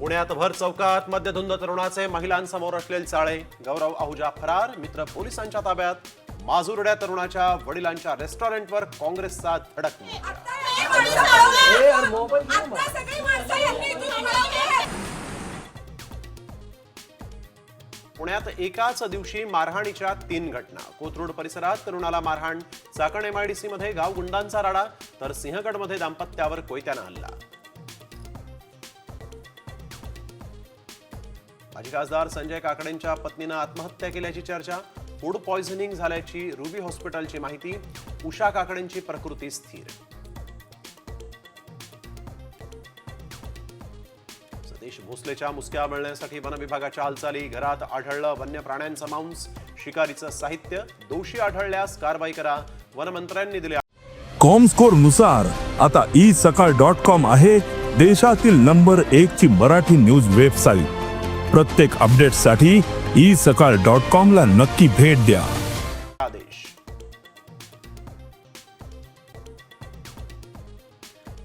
पुण्यात भर चौकात मद्यधुंद तरुणाचे महिलांसमोर असलेले चाळे, गौरव आहुजा फरार, मित्र पोलिसांच्या ताब्यात. माजुरड्या तरुणाच्या वडिलांच्या रेस्टॉरंटवर काँग्रेसचा धडक मोर्चा. पुण्यात एकाच दिवशी मारहाणीच्या 3 घटना. कोथरूड परिसरात तरुणाला मारहाण, चाकण MIDC मध्ये गाव गुंडांचा राडा, तर सिंहगडमध्ये दाम्पत्यावर कोयत्यानं हल्ला. माजी खासदार संजय काकडेंच्या पत्नीनं आत्महत्या केल्याची चर्चा. फूड पॉइझनिंग झाल्याची रुबी हॉस्पिटलची माहिती. उषा काकडेंची प्रकृती स्थिर. सतीश भोसलेच्या मुसक्या मिळण्यासाठी वन विभागाच्या हालचाली. घरात आढळलं वन्य प्राण्यांचं मांस, शिकारीचं साहित्य. दोषी आढळल्यास कारवाई करा, वनमंत्र्यांनी दिले. कॉमस्कोर नुसार आता isakal.com आहे देशातील नंबर 1 ची मराठी न्यूज वेबसाईट. प्रत्येक अपडेटसाठी isakal.com ला नक्की भेट द्या. आदेश.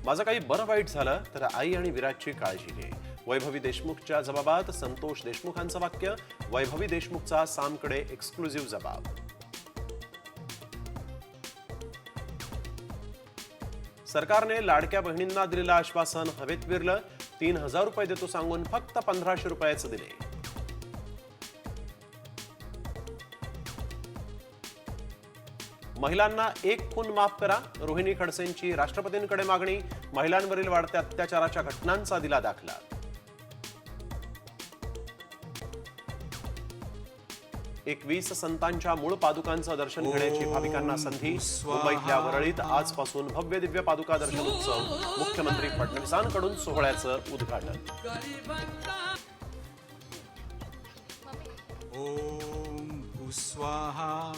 माझं काही बरं वाईट झालं तर आई आणि विराटची काळजी घे. वैभवी देशमुखच्या जबाबात संतोष देशमुखांचं वाक्य. वैभवी देशमुखचा सामकडे एक्सक्लुझिव्ह जबाब. सरकारने लाडक्या बहिणींना दिलेलं आश्वासन हवेत विरलं. 3,000 रुपये देतो सांगून फक्त 1,500 रुपयाचे दिले. महिलांना 1 खून माफ करा, रोहिणी खडसेंची राष्ट्रपतींकडे मागणी. महिलांवरील वाढत्या अत्याचाराच्या घटनांचा दिला दाखला. एकवीस संतांच्या मूळ पादुकांचं दर्शन घेण्याची भाविकांना संधी. मुंबईतल्या वरळीत आजपासून भव्य दिव्य पादुका दर्शन उत्सव. मुख्यमंत्री फडणवीसांकडून सोहळ्याचं उद्घाटन. ओम भूस्वाहा.